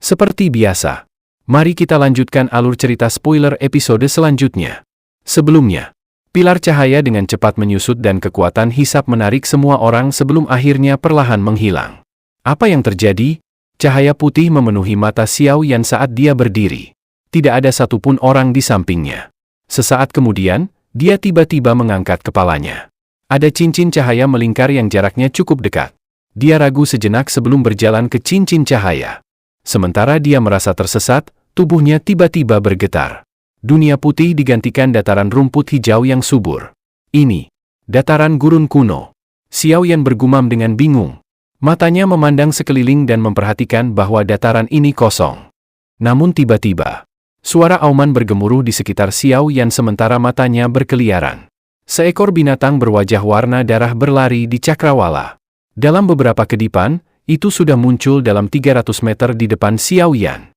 Seperti biasa, mari kita lanjutkan alur cerita spoiler episode selanjutnya. Sebelumnya, pilar cahaya dengan cepat menyusut dan kekuatan hisap menarik semua orang sebelum akhirnya perlahan menghilang. Apa yang terjadi? Cahaya putih memenuhi mata Xiao Yan saat dia berdiri. Tidak ada satupun orang di sampingnya. Sesaat kemudian, dia tiba-tiba mengangkat kepalanya. Ada cincin cahaya melingkar yang jaraknya cukup dekat. Dia ragu sejenak sebelum berjalan ke cincin cahaya. Sementara dia merasa tersesat, tubuhnya tiba-tiba bergetar. Dunia putih digantikan dataran rumput hijau yang subur. Ini, dataran gurun kuno. Xiao Yan bergumam dengan bingung. Matanya memandang sekeliling dan memperhatikan bahwa dataran ini kosong. Namun tiba-tiba, suara auman bergemuruh di sekitar Xiao Yan sementara matanya berkeliaran. Seekor binatang berwajah warna darah berlari di cakrawala. Dalam beberapa kedipan, itu sudah muncul dalam 300 meter di depan Xiao Yan.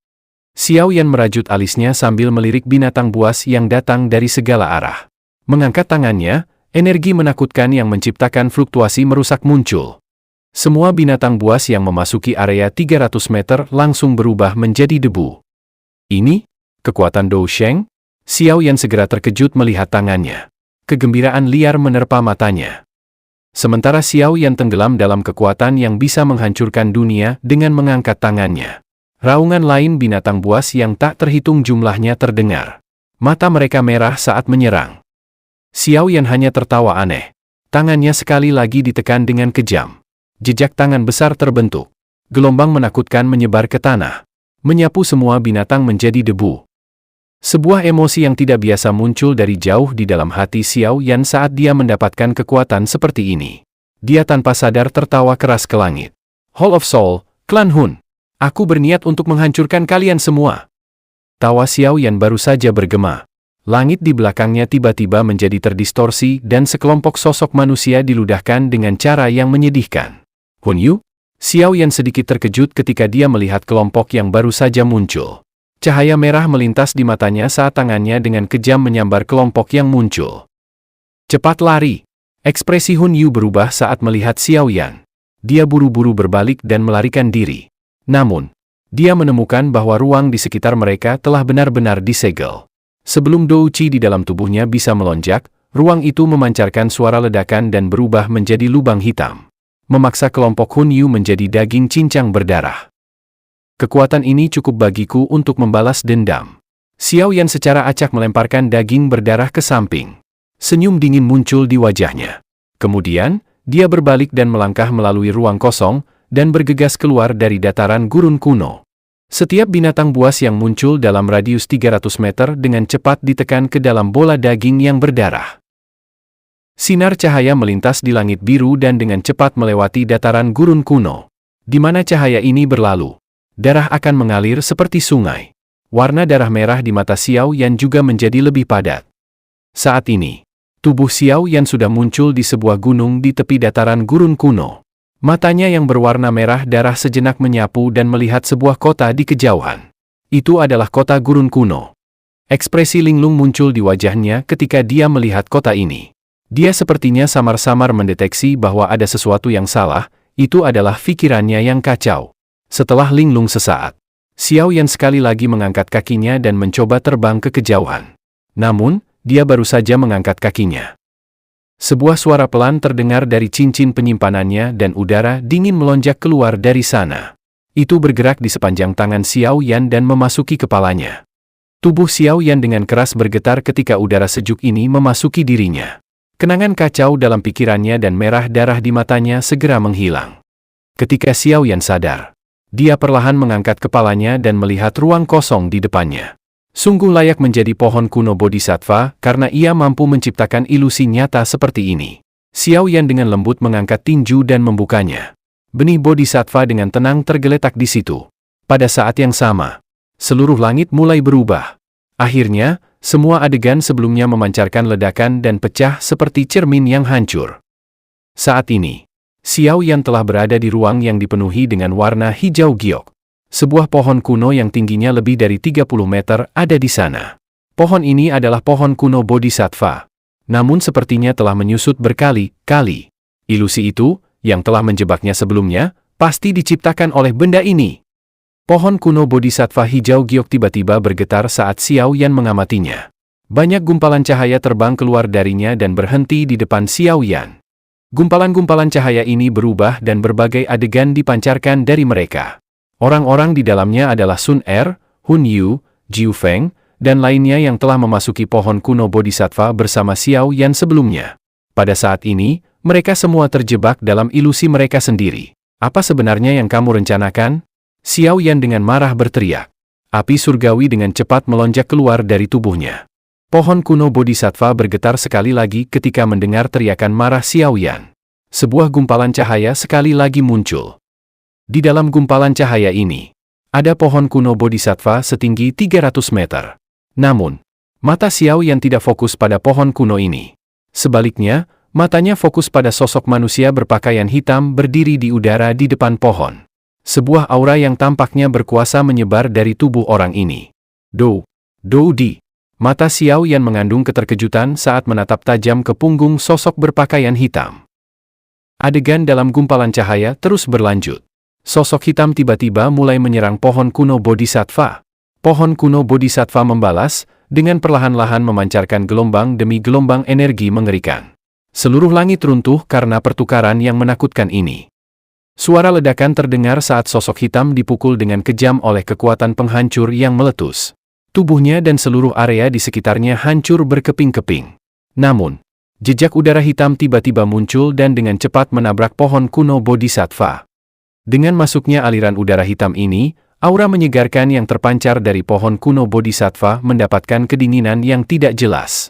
Xiao Yan merajut alisnya sambil melirik binatang buas yang datang dari segala arah. Mengangkat tangannya, energi menakutkan yang menciptakan fluktuasi merusak muncul. Semua binatang buas yang memasuki area 300 meter langsung berubah menjadi debu. Ini, kekuatan Dou Sheng? Xiao Yan segera terkejut melihat tangannya. Kegembiraan liar menerpa matanya. Sementara Xiao Yan tenggelam dalam kekuatan yang bisa menghancurkan dunia dengan mengangkat tangannya. Raungan lain binatang buas yang tak terhitung jumlahnya terdengar. Mata mereka merah saat menyerang. Xiao Yan hanya tertawa aneh. Tangannya sekali lagi ditekan dengan kejam. Jejak tangan besar terbentuk. Gelombang menakutkan menyebar ke tanah. Menyapu semua binatang menjadi debu. Sebuah emosi yang tidak biasa muncul dari jauh di dalam hati Xiao Yan saat dia mendapatkan kekuatan seperti ini. Dia tanpa sadar tertawa keras ke langit. Hall of Soul, Klan Hun. Aku berniat untuk menghancurkan kalian semua. Tawa Xiao Yan baru saja bergema. Langit di belakangnya tiba-tiba menjadi terdistorsi dan sekelompok sosok manusia diludahkan dengan cara yang menyedihkan. Hun Yu? Xiao Yan sedikit terkejut ketika dia melihat kelompok yang baru saja muncul. Cahaya merah melintas di matanya saat tangannya dengan kejam menyambar kelompok yang muncul. Cepat lari! Ekspresi Hun Yu berubah saat melihat Xiao Yan. Dia buru-buru berbalik dan melarikan diri. Namun, dia menemukan bahwa ruang di sekitar mereka telah benar-benar disegel. Sebelum Dou Qi di dalam tubuhnya bisa melonjak, ruang itu memancarkan suara ledakan dan berubah menjadi lubang hitam. Memaksa kelompok Hun Yu menjadi daging cincang berdarah. Kekuatan ini cukup bagiku untuk membalas dendam. Xiao Yan secara acak melemparkan daging berdarah ke samping. Senyum dingin muncul di wajahnya. Kemudian, dia berbalik dan melangkah melalui ruang kosong, dan bergegas keluar dari dataran gurun kuno. Setiap binatang buas yang muncul dalam radius 300 meter dengan cepat ditekan ke dalam bola daging yang berdarah. Sinar cahaya melintas di langit biru dan dengan cepat melewati dataran gurun kuno. Di mana cahaya ini berlalu, darah akan mengalir seperti sungai. Warna darah merah di mata Xiao Yan juga menjadi lebih padat. Saat ini, tubuh Xiao Yan sudah muncul di sebuah gunung di tepi dataran gurun kuno. Matanya yang berwarna merah darah sejenak menyapu dan melihat sebuah kota di kejauhan. Itu adalah kota gurun kuno. Ekspresi linglung muncul di wajahnya ketika dia melihat kota ini. Dia sepertinya samar-samar mendeteksi bahwa ada sesuatu yang salah, itu adalah pikirannya yang kacau. Setelah linglung sesaat, Xiao Yan sekali lagi mengangkat kakinya dan mencoba terbang ke kejauhan. Namun, dia baru saja mengangkat kakinya. Sebuah suara pelan terdengar dari cincin penyimpanannya dan udara dingin melonjak keluar dari sana. Itu bergerak di sepanjang tangan Xiao Yan dan memasuki kepalanya. Tubuh Xiao Yan dengan keras bergetar ketika udara sejuk ini memasuki dirinya. Kenangan kacau dalam pikirannya dan merah darah di matanya segera menghilang. Ketika Xiao Yan sadar, dia perlahan mengangkat kepalanya dan melihat ruang kosong di depannya. Sungguh layak menjadi pohon kuno bodhisattva karena ia mampu menciptakan ilusi nyata seperti ini. Xiao Yan dengan lembut mengangkat tinju dan membukanya. Benih bodhisattva dengan tenang tergeletak di situ. Pada saat yang sama, seluruh langit mulai berubah. Akhirnya, semua adegan sebelumnya memancarkan ledakan dan pecah seperti cermin yang hancur. Saat ini, Xiao Yan telah berada di ruang yang dipenuhi dengan warna hijau giok. Sebuah pohon kuno yang tingginya lebih dari 30 meter ada di sana. Pohon ini adalah pohon kuno bodhisattva. Namun sepertinya telah menyusut berkali-kali. Ilusi itu, yang telah menjebaknya sebelumnya, pasti diciptakan oleh benda ini. Pohon kuno bodhisattva hijau giok tiba-tiba bergetar saat Xiao Yan mengamatinya. Banyak gumpalan cahaya terbang keluar darinya dan berhenti di depan Xiao Yan. Gumpalan-gumpalan cahaya ini berubah dan berbagai adegan dipancarkan dari mereka. Orang-orang di dalamnya adalah Sun Er, Hun Yu, Jiu Feng, dan lainnya yang telah memasuki pohon kuno bodhisattva bersama Xiao Yan sebelumnya. Pada saat ini, mereka semua terjebak dalam ilusi mereka sendiri. Apa sebenarnya yang kamu rencanakan? Xiao Yan dengan marah berteriak. Api surgawi dengan cepat melonjak keluar dari tubuhnya. Pohon kuno bodhisattva bergetar sekali lagi ketika mendengar teriakan marah Xiao Yan. Sebuah gumpalan cahaya sekali lagi muncul. Di dalam gumpalan cahaya ini, ada pohon kuno bodhisattva setinggi 300 meter. Namun, mata Xiao Yan tidak fokus pada pohon kuno ini. Sebaliknya, matanya fokus pada sosok manusia berpakaian hitam berdiri di udara di depan pohon. Sebuah aura yang tampaknya berkuasa menyebar dari tubuh orang ini. Dou Di. Mata Xiao Yan mengandung keterkejutan saat menatap tajam ke punggung sosok berpakaian hitam. Adegan dalam gumpalan cahaya terus berlanjut. Sosok hitam tiba-tiba mulai menyerang pohon kuno bodhisattva. Pohon kuno bodhisattva membalas, dengan perlahan-lahan memancarkan gelombang demi gelombang energi mengerikan. Seluruh langit runtuh karena pertukaran yang menakutkan ini. Suara ledakan terdengar saat sosok hitam dipukul dengan kejam oleh kekuatan penghancur yang meletus. Tubuhnya dan seluruh area di sekitarnya hancur berkeping-keping. Namun, jejak udara hitam tiba-tiba muncul dan dengan cepat menabrak pohon kuno bodhisattva. Dengan masuknya aliran udara hitam ini, aura menyegarkan yang terpancar dari pohon kuno bodhisattva mendapatkan kedinginan yang tidak jelas.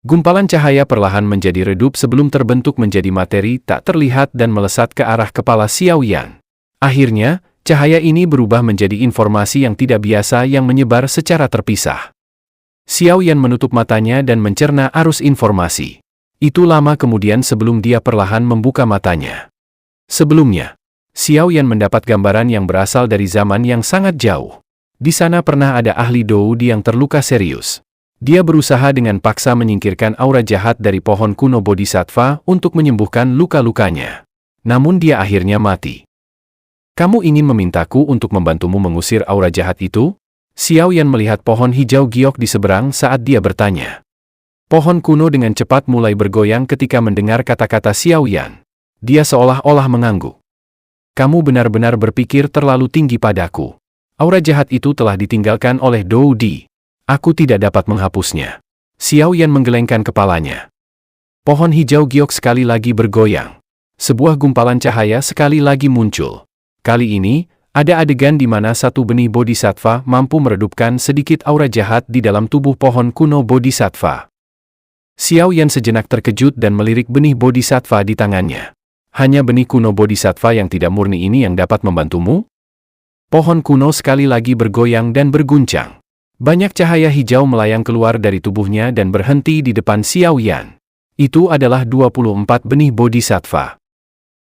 Gumpalan cahaya perlahan menjadi redup sebelum terbentuk menjadi materi tak terlihat dan melesat ke arah kepala Xiao Yan. Akhirnya, cahaya ini berubah menjadi informasi yang tidak biasa yang menyebar secara terpisah. Xiao Yan menutup matanya dan mencerna arus informasi. Itu lama kemudian sebelum dia perlahan membuka matanya. Sebelumnya, Xiao Yan mendapat gambaran yang berasal dari zaman yang sangat jauh. Di sana pernah ada ahli Doudi yang terluka serius. Dia berusaha dengan paksa menyingkirkan aura jahat dari pohon kuno bodhisattva untuk menyembuhkan luka-lukanya. Namun dia akhirnya mati. Kamu ingin memintaku untuk membantumu mengusir aura jahat itu? Xiao Yan melihat pohon hijau giok di seberang saat dia bertanya. Pohon kuno dengan cepat mulai bergoyang ketika mendengar kata-kata Xiao Yan. Dia seolah-olah mengangguk. Kamu benar-benar berpikir terlalu tinggi padaku. Aura jahat itu telah ditinggalkan oleh Doudi. Aku tidak dapat menghapusnya. Xiao Yan menggelengkan kepalanya. Pohon hijau giok sekali lagi bergoyang. Sebuah gumpalan cahaya sekali lagi muncul. Kali ini, ada adegan di mana satu benih bodhisattva mampu meredupkan sedikit aura jahat di dalam tubuh pohon kuno bodhisattva. Xiao Yan sejenak terkejut dan melirik benih bodhisattva di tangannya. Hanya benih kuno bodhisattva yang tidak murni ini yang dapat membantumu? Pohon kuno sekali lagi bergoyang dan berguncang. Banyak cahaya hijau melayang keluar dari tubuhnya dan berhenti di depan Xiao Yan. Itu adalah 24 benih bodhisattva.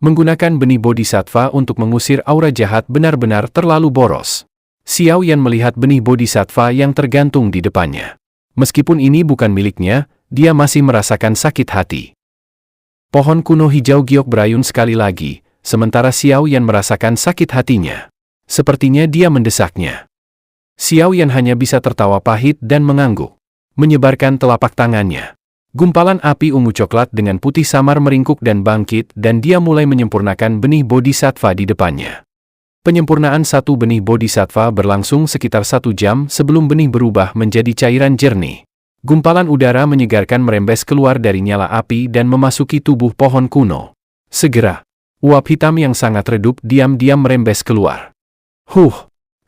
Menggunakan benih bodhisattva untuk mengusir aura jahat benar-benar terlalu boros. Xiao Yan melihat benih bodhisattva yang tergantung di depannya. Meskipun ini bukan miliknya, dia masih merasakan sakit hati. Pohon kuno hijau giok berayun sekali lagi, sementara Xiao Yan merasakan sakit hatinya. Sepertinya dia mendesaknya. Xiao Yan hanya bisa tertawa pahit dan mengangguk. Menyebarkan telapak tangannya. Gumpalan api ungu coklat dengan putih samar meringkuk dan bangkit dan dia mulai menyempurnakan benih bodhisattva di depannya. Penyempurnaan satu benih bodhisattva berlangsung sekitar 1 jam sebelum benih berubah menjadi cairan jernih. Gumpalan udara menyegarkan merembes keluar dari nyala api dan memasuki tubuh pohon kuno. Segera, uap hitam yang sangat redup diam-diam merembes keluar.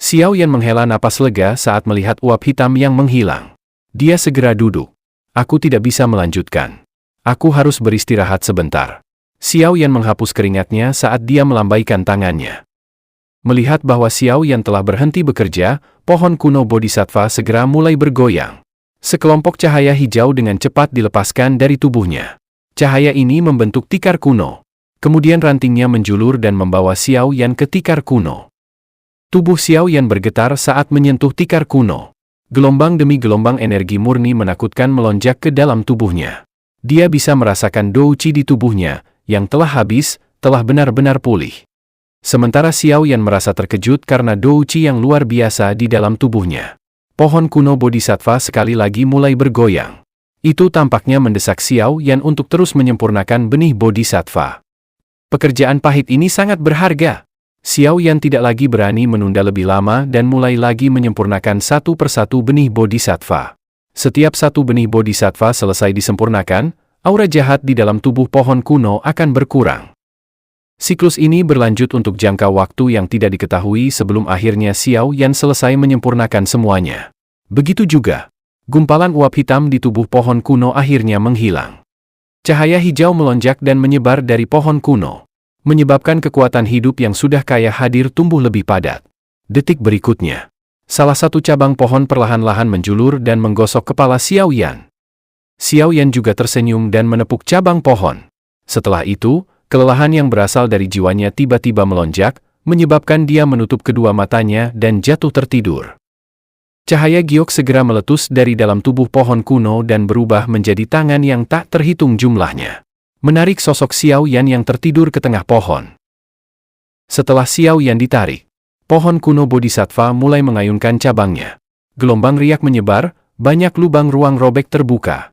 Xiao Yan menghela napas lega saat melihat uap hitam yang menghilang. Dia segera duduk. Aku tidak bisa melanjutkan. Aku harus beristirahat sebentar. Xiao Yan menghapus keringatnya saat dia melambaikan tangannya. Melihat bahwa Xiao Yan telah berhenti bekerja, pohon kuno bodhisattva segera mulai bergoyang. Sekelompok cahaya hijau dengan cepat dilepaskan dari tubuhnya. Cahaya ini membentuk tikar kuno. Kemudian rantingnya menjulur dan membawa Xiao Yan ke tikar kuno. Tubuh Xiao Yan bergetar saat menyentuh tikar kuno. Gelombang demi gelombang energi murni menakutkan melonjak ke dalam tubuhnya. Dia bisa merasakan Dou Qi di tubuhnya, yang telah habis, telah benar-benar pulih. Sementara Xiao Yan merasa terkejut karena douqi yang luar biasa di dalam tubuhnya. Pohon kuno Bodhisattva sekali lagi mulai bergoyang. Itu tampaknya mendesak Xiao Yan untuk terus menyempurnakan benih Bodhisattva. Pekerjaan pahit ini sangat berharga. Xiao Yan tidak lagi berani menunda lebih lama dan mulai lagi menyempurnakan satu persatu benih Bodhisattva. Setiap satu benih Bodhisattva selesai disempurnakan, aura jahat di dalam tubuh pohon kuno akan berkurang. Siklus ini berlanjut untuk jangka waktu yang tidak diketahui sebelum akhirnya Xiao Yan selesai menyempurnakan semuanya. Begitu juga, gumpalan uap hitam di tubuh pohon kuno akhirnya menghilang. Cahaya hijau melonjak dan menyebar dari pohon kuno, menyebabkan kekuatan hidup yang sudah kaya hadir tumbuh lebih padat. Detik berikutnya, salah satu cabang pohon perlahan-lahan menjulur dan menggosok kepala Xiao Yan. Xiao Yan juga tersenyum dan menepuk cabang pohon. Setelah itu, kelelahan yang berasal dari jiwanya tiba-tiba melonjak, menyebabkan dia menutup kedua matanya dan jatuh tertidur. Cahaya giok segera meletus dari dalam tubuh pohon kuno dan berubah menjadi tangan yang tak terhitung jumlahnya, menarik sosok Xiao Yan yang tertidur ke tengah pohon. Setelah Xiao Yan ditarik, pohon kuno Bodhisattva mulai mengayunkan cabangnya. Gelombang riak menyebar, banyak lubang ruang robek terbuka.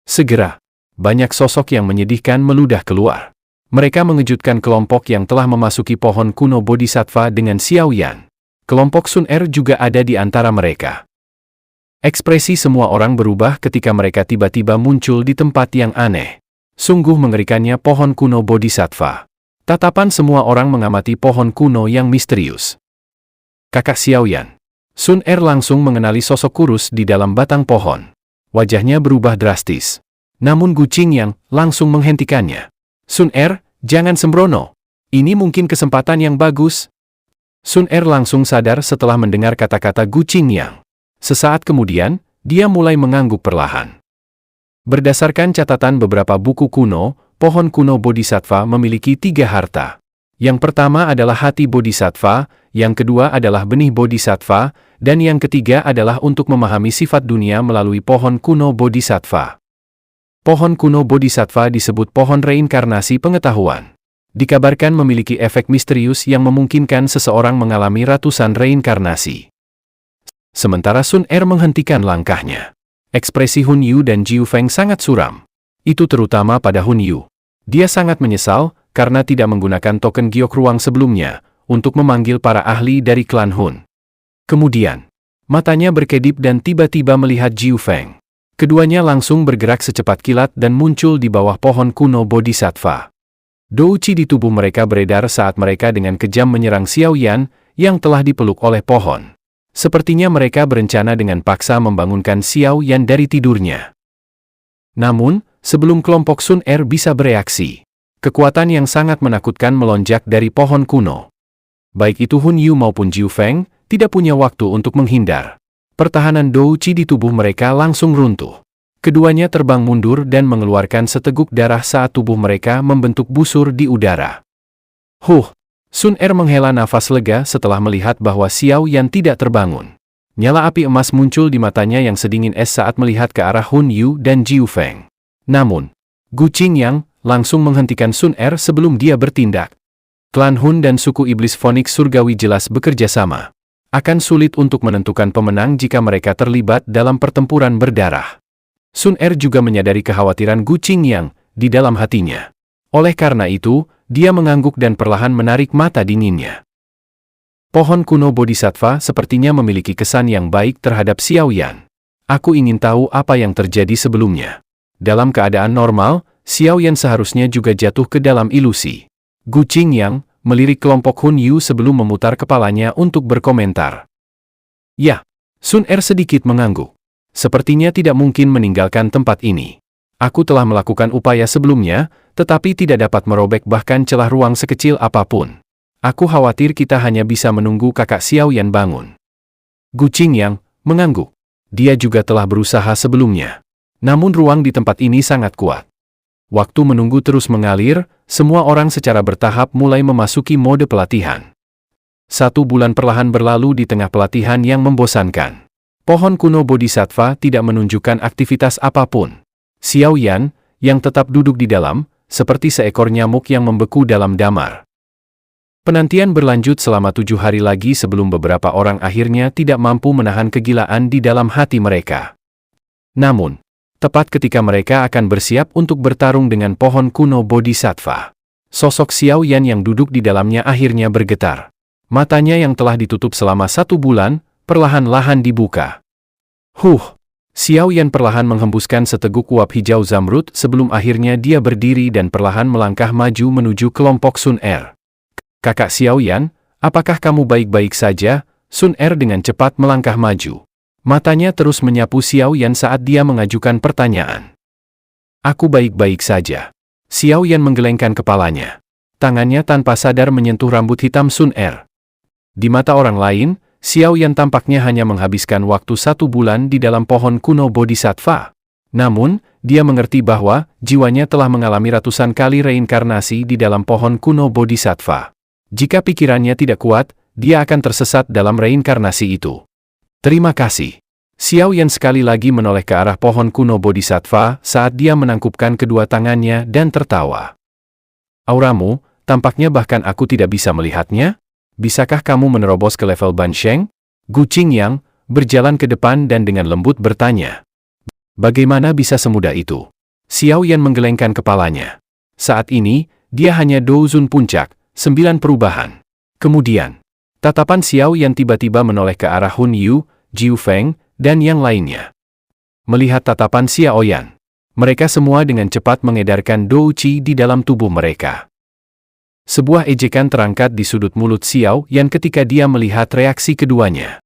Segera, banyak sosok yang menyedihkan meludah keluar. Mereka mengejutkan kelompok yang telah memasuki pohon kuno Bodhisattva dengan Xiao Yan. Kelompok Sun Er juga ada di antara mereka. Ekspresi semua orang berubah ketika mereka tiba-tiba muncul di tempat yang aneh. Sungguh mengerikannya pohon kuno Bodhisattva. Tatapan semua orang mengamati pohon kuno yang misterius. Kakak Xiao Yan. Sun Er langsung mengenali sosok kurus di dalam batang pohon. Wajahnya berubah drastis. Namun Gu Qingyang langsung menghentikannya. Sun Er, jangan sembrono. Ini mungkin kesempatan yang bagus. Sun Er langsung sadar setelah mendengar kata-kata Gu Qingyang. Sesaat kemudian, dia mulai mengangguk perlahan. Berdasarkan catatan beberapa buku kuno, pohon kuno Bodhisattva memiliki 3 harta. Yang pertama adalah hati Bodhisattva, yang kedua adalah benih Bodhisattva, dan yang ketiga adalah untuk memahami sifat dunia melalui pohon kuno Bodhisattva. Pohon kuno Bodhisattva disebut pohon reinkarnasi pengetahuan. Dikabarkan memiliki efek misterius yang memungkinkan seseorang mengalami ratusan reinkarnasi. Sementara Sun Er menghentikan langkahnya. Ekspresi Hun Yu dan Jiu Feng sangat suram. Itu terutama pada Hun Yu. Dia sangat menyesal karena tidak menggunakan token giok ruang sebelumnya untuk memanggil para ahli dari klan Hun. Kemudian, matanya berkedip dan tiba-tiba melihat Jiu Feng. Keduanya langsung bergerak secepat kilat dan muncul di bawah pohon kuno Bodhisattva. Douqi di tubuh mereka beredar saat mereka dengan kejam menyerang Xiao Yan yang telah dipeluk oleh pohon. Sepertinya mereka berencana dengan paksa membangunkan Xiao Yan dari tidurnya. Namun, sebelum kelompok Sun Er bisa bereaksi, kekuatan yang sangat menakutkan melonjak dari pohon kuno. Baik itu Hun Yu maupun Jiu Feng tidak punya waktu untuk menghindar. Pertahanan douqi di tubuh mereka langsung runtuh. Keduanya terbang mundur dan mengeluarkan seteguk darah saat tubuh mereka membentuk busur di udara. Sun Er menghela nafas lega setelah melihat bahwa Xiao Yan tidak terbangun. Nyala api emas muncul di matanya yang sedingin es saat melihat ke arah Hun Yu dan Jiu Feng. Namun, Gu Qingyang langsung menghentikan Sun Er sebelum dia bertindak. Klan Hun dan suku iblis Phoenix Surgawi jelas bekerja sama. Akan sulit untuk menentukan pemenang jika mereka terlibat dalam pertempuran berdarah. Sun Er juga menyadari kekhawatiran Gu Qingyang di dalam hatinya. Oleh karena itu, dia mengangguk dan perlahan menarik mata dinginnya. Pohon kuno Bodhisattva sepertinya memiliki kesan yang baik terhadap Xiao Yan. Aku ingin tahu apa yang terjadi sebelumnya. Dalam keadaan normal, Xiao Yan seharusnya juga jatuh ke dalam ilusi. Gu Qingyang melirik kelompok Hun Yu sebelum memutar kepalanya untuk berkomentar. Ya, Sun Er sedikit mengangguk. Sepertinya tidak mungkin meninggalkan tempat ini. Aku telah melakukan upaya sebelumnya, tetapi tidak dapat merobek bahkan celah ruang sekecil apapun. Aku khawatir kita hanya bisa menunggu kakak Xiao Yan bangun. Gu Qingyang mengangguk. Dia juga telah berusaha sebelumnya. Namun ruang di tempat ini sangat kuat. Waktu menunggu terus mengalir, semua orang secara bertahap mulai memasuki mode pelatihan. 1 bulan perlahan berlalu di tengah pelatihan yang membosankan. Pohon kuno Bodhisattva tidak menunjukkan aktivitas apapun. Xiao Yan, yang tetap duduk di dalam, seperti seekor nyamuk yang membeku dalam damar. Penantian berlanjut selama 7 hari lagi sebelum beberapa orang akhirnya tidak mampu menahan kegilaan di dalam hati mereka. Namun, tepat ketika mereka akan bersiap untuk bertarung dengan pohon kuno Bodhisattva, sosok Xiao Yan yang duduk di dalamnya akhirnya bergetar. Matanya yang telah ditutup selama 1 bulan, perlahan-lahan dibuka. Xiao Yan perlahan menghembuskan seteguk uap hijau zamrud sebelum akhirnya dia berdiri dan perlahan melangkah maju menuju kelompok Sun Er. Kakak Xiao Yan, apakah kamu baik-baik saja? Sun Er dengan cepat melangkah maju. Matanya terus menyapu Xiao Yan saat dia mengajukan pertanyaan. Aku baik-baik saja. Xiao Yan menggelengkan kepalanya. Tangannya tanpa sadar menyentuh rambut hitam Sun Er. Di mata orang lain, Xiao Yan tampaknya hanya menghabiskan waktu 1 bulan di dalam pohon kuno Bodhisattva. Namun, dia mengerti bahwa jiwanya telah mengalami ratusan kali reinkarnasi di dalam pohon kuno Bodhisattva. Jika pikirannya tidak kuat, dia akan tersesat dalam reinkarnasi itu. Terima kasih. Xiao Yan sekali lagi menoleh ke arah pohon kuno Bodhisattva saat dia menangkupkan kedua tangannya dan tertawa. Auramu, tampaknya bahkan aku tidak bisa melihatnya. Bisakah kamu menerobos ke level Bansheng? Gu Qingyang berjalan ke depan dan dengan lembut bertanya. Bagaimana bisa semudah itu? Xiao Yan menggelengkan kepalanya. Saat ini, dia hanya Douzun puncak, 9 perubahan. Kemudian, tatapan Xiao Yan tiba-tiba menoleh ke arah Hun Yu, Jiu Feng, dan yang lainnya. Melihat tatapan Xiao Yan, mereka semua dengan cepat mengedarkan Dou Qi di dalam tubuh mereka. Sebuah ejekan terangkat di sudut mulut Xiao Yan ketika dia melihat reaksi keduanya.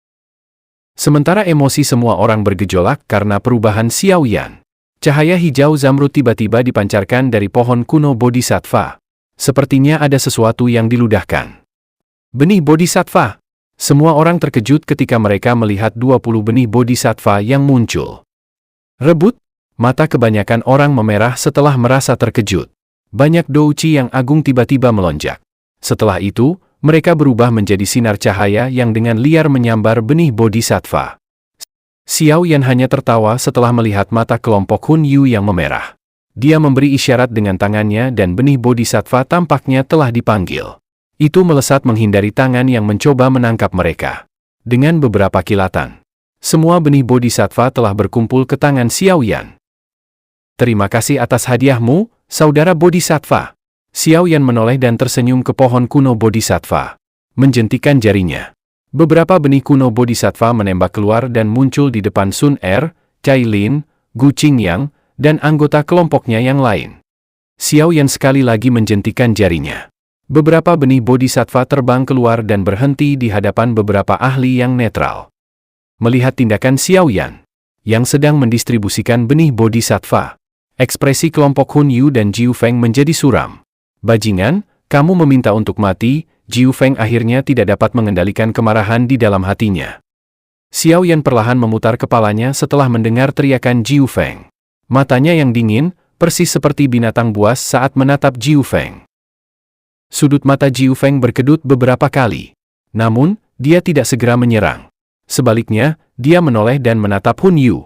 Sementara emosi semua orang bergejolak karena perubahan Xiao Yan, cahaya hijau zamrud tiba-tiba dipancarkan dari pohon kuno Bodhisattva. Sepertinya ada sesuatu yang diludahkan. Benih Bodhisattva. Semua orang terkejut ketika mereka melihat 20 benih Bodhisattva yang muncul. Rebut, mata kebanyakan orang memerah setelah merasa terkejut. Banyak Dou Qi yang agung tiba-tiba melonjak. Setelah itu, mereka berubah menjadi sinar cahaya yang dengan liar menyambar benih Bodhisattva. Xiao Yan hanya tertawa setelah melihat mata kelompok Hun Yu yang memerah. Dia memberi isyarat dengan tangannya dan benih Bodhisattva tampaknya telah dipanggil. Itu melesat menghindari tangan yang mencoba menangkap mereka. Dengan beberapa kilatan, semua benih Bodhisattva telah berkumpul ke tangan Xiao Yan. Terima kasih atas hadiahmu, saudara Bodhisattva. Xiao Yan menoleh dan tersenyum ke pohon kuno Bodhisattva, menjentikan jarinya. Beberapa benih kuno Bodhisattva menembak keluar dan muncul di depan Sun Er, Cai Lin, Gu Qingyang, dan anggota kelompoknya yang lain. Xiao Yan sekali lagi menjentikan jarinya. Beberapa benih Bodhisattva terbang keluar dan berhenti di hadapan beberapa ahli yang netral. Melihat tindakan Xiao Yan, yang sedang mendistribusikan benih Bodhisattva, ekspresi kelompok Hun Yu dan Jiu Feng menjadi suram. Bajingan, kamu meminta untuk mati. Jiu Feng akhirnya tidak dapat mengendalikan kemarahan di dalam hatinya. Xiao Yan perlahan memutar kepalanya setelah mendengar teriakan Jiu Feng. Matanya yang dingin, persis seperti binatang buas saat menatap Jiu Feng. Sudut mata Jiu Feng berkedut beberapa kali. Namun, dia tidak segera menyerang. Sebaliknya, dia menoleh dan menatap Hun Yu.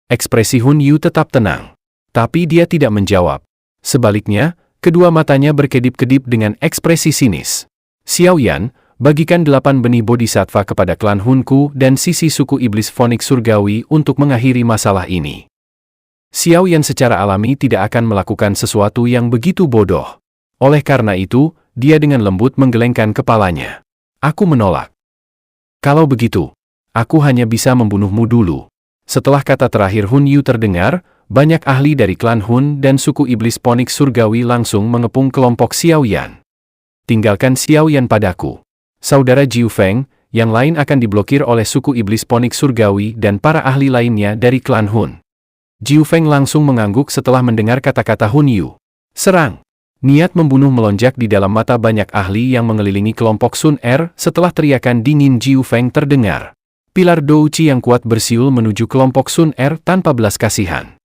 Ekspresi Hun Yu tetap tenang. Tapi dia tidak menjawab. Sebaliknya, kedua matanya berkedip-kedip dengan ekspresi sinis. Xiao Yan, bagikan 8 benih Bodhisattva kepada klan Hunku dan sisi suku iblis Phoenix Surgawi untuk mengakhiri masalah ini. Xiao Yan secara alami tidak akan melakukan sesuatu yang begitu bodoh. Oleh karena itu, dia dengan lembut menggelengkan kepalanya. Aku menolak. Kalau begitu, aku hanya bisa membunuhmu dulu. Setelah kata terakhir Hun Yu terdengar, banyak ahli dari klan Hun dan suku iblis Phoenix Surgawi langsung mengepung kelompok Xiao Yan. Tinggalkan Xiao Yan padaku. Saudara Jiu Feng, yang lain akan diblokir oleh suku iblis Phoenix Surgawi dan para ahli lainnya dari klan Hun. Jiu Feng langsung mengangguk setelah mendengar kata-kata Hun Yu. Serang! Niat membunuh melonjak di dalam mata banyak ahli yang mengelilingi kelompok Sun Er setelah teriakan dingin Jiu Feng terdengar. Pilar Dou Qi yang kuat bersiul menuju kelompok Sun Er tanpa belas kasihan.